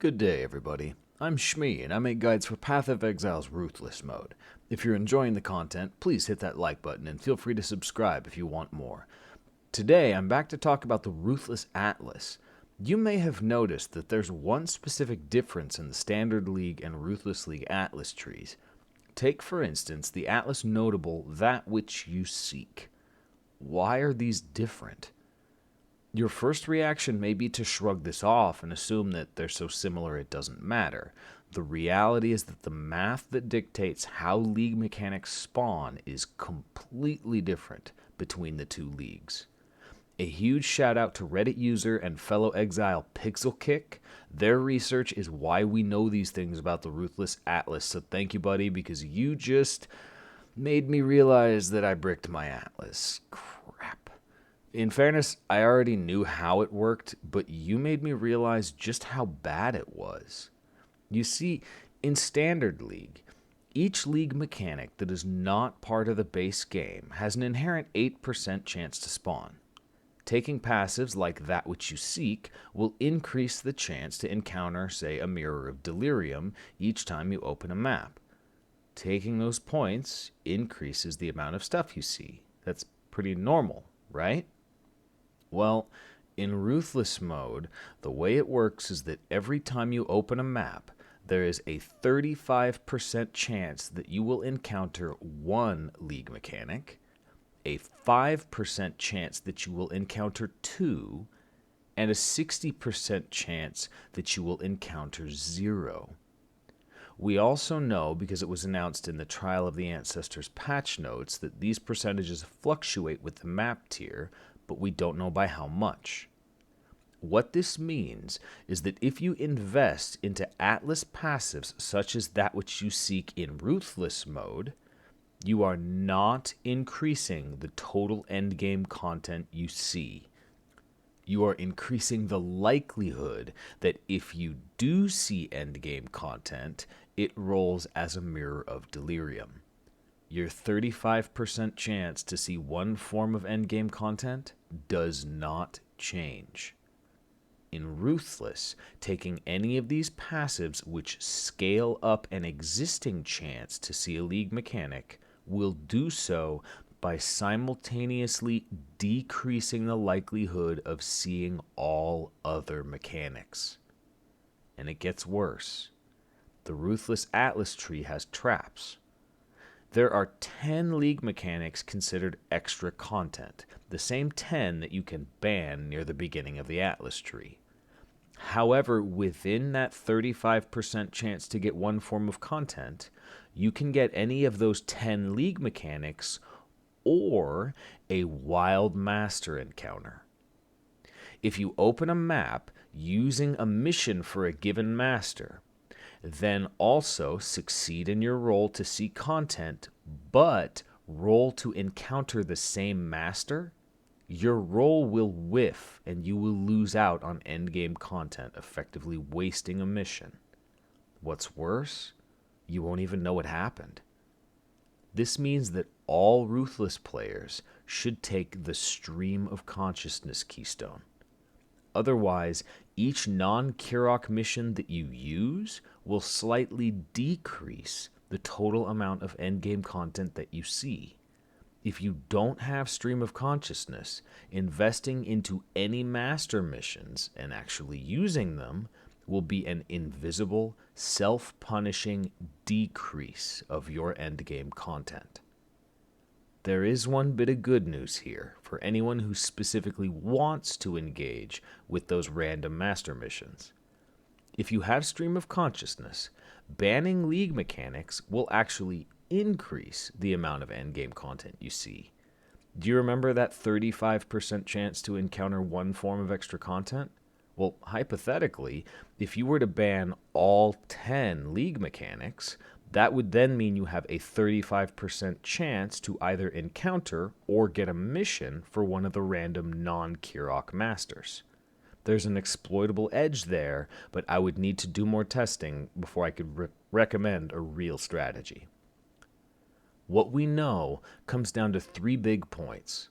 Good day, everybody. I'm Shmee, and I make guides for Path of Exile's Ruthless mode. If you're enjoying the content, please hit that like button and feel free to subscribe if you want more. Today, I'm back to talk about the Ruthless Atlas. You may have noticed that there's one specific difference in the Standard League and Ruthless League Atlas trees. Take, for instance, the Atlas notable That Which You Seek. Why are these different? Your first reaction may be to shrug this off and assume that they're so similar it doesn't matter. The reality is that the math that dictates how league mechanics spawn is completely different between the two leagues. A huge shout out to Reddit user and fellow Exile pixxelkick. Their research is why we know these things about the Ruthless Atlas, so thank you, buddy, because you just made me realize that I bricked my Atlas. Crap. In fairness, I already knew how it worked, but you made me realize just how bad it was. You see, in Standard League, each league mechanic that is not part of the base game has an inherent 8% chance to spawn. Taking passives like That Which You Seek will increase the chance to encounter, say, a Mirror of Delirium each time you open a map. Taking those points increases the amount of stuff you see. That's pretty normal, right? Well, in Ruthless mode, the way it works is that every time you open a map, there is a 35% chance that you will encounter one league mechanic, a 5% chance that you will encounter two, and a 60% chance that you will encounter zero. We also know, because it was announced in the Trial of the Ancestors patch notes, that these percentages fluctuate with the map tier, but we don't know by how much. What this means is that if you invest into Atlas passives such as That Which You Seek in Ruthless mode, you are not increasing the total endgame content you see. You are increasing the likelihood that if you do see endgame content, it rolls as a Mirror of Delirium. Your 35% chance to see one form of endgame content does not change. In Ruthless, taking any of these passives which scale up an existing chance to see a league mechanic will do so by simultaneously decreasing the likelihood of seeing all other mechanics. And it gets worse. The Ruthless Atlas tree has traps. There are 10 league mechanics considered extra content, the same 10 that you can ban near the beginning of the Atlas tree. However, within that 35% chance to get one form of content, you can get any of those 10 league mechanics or a Wild Master encounter. If you open a map using a mission for a given master, then also succeed in your roll to see content, but roll to encounter the same master, your roll will whiff and you will lose out on endgame content, effectively wasting a mission. What's worse, you won't even know what happened. This means that all Ruthless players should take the Stream of Consciousness keystone. Otherwise, each non-Kurok mission that you use will slightly decrease the total amount of endgame content that you see. If you don't have Stream of Consciousness, investing into any master missions and actually using them will be an invisible, self-punishing decrease of your endgame content. There is one bit of good news here for anyone who specifically wants to engage with those random master missions. If you have Stream of Consciousness, banning league mechanics will actually increase the amount of endgame content you see. Do you remember that 35% chance to encounter one form of extra content? Well, hypothetically, if you were to ban all 10 league mechanics, that would then mean you have a 35% chance to either encounter or get a mission for one of the random non-Kurok masters. There's an exploitable edge there, but I would need to do more testing before I could recommend a real strategy. What we know comes down to 3 big points.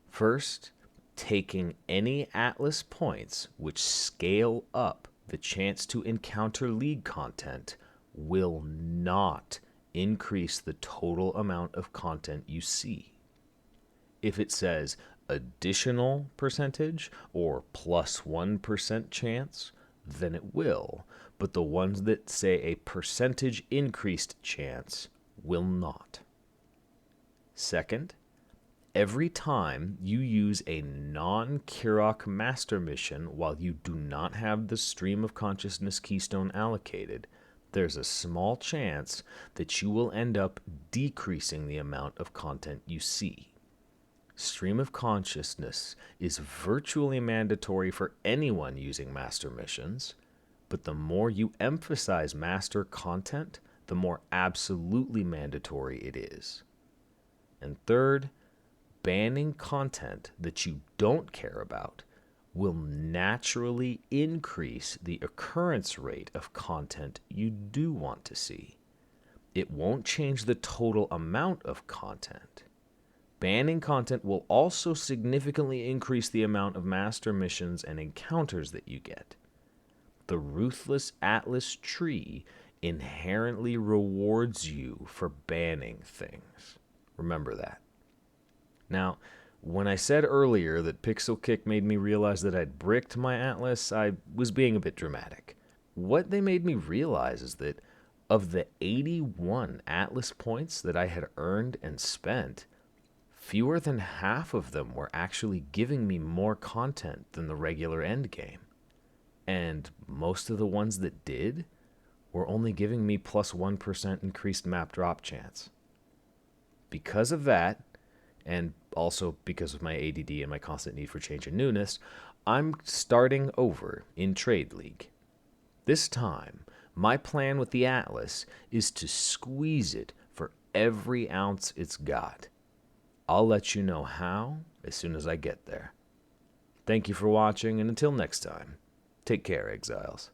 First, taking any Atlas points which scale up the chance to encounter league content will not increase the total amount of content you see. If it says additional percentage or plus 1% chance, then it will. But the ones that say a percentage increased chance will not. Second, every time you use a non-Kirok master mission while you do not have the stream of consciousness keystone allocated, there's a small chance that you will end up decreasing the amount of content you see. Stream of consciousness is virtually mandatory for anyone using master missions, but the more you emphasize master content, the more absolutely mandatory it is. And third, banning content that you don't care about will naturally increase the occurrence rate of content you do want to see. It won't change the total amount of content. Banning content will also significantly increase the amount of master missions and encounters that you get. The Ruthless Atlas tree inherently rewards you for banning things. Remember that. Now, when I said earlier that pixxelkick made me realize that I'd bricked my Atlas, I was being a bit dramatic. What they made me realize is that of the 81 Atlas points that I had earned and spent, fewer than half of them were actually giving me more content than the regular endgame. And most of the ones that did were only giving me plus 1% increased map drop chance. Because of that, and also because of my ADD and my constant need for change and newness, I'm starting over in Trade League. This time, my plan with the Atlas is to squeeze it for every ounce it's got. I'll let you know how as soon as I get there. Thank you for watching, and until next time, take care, Exiles.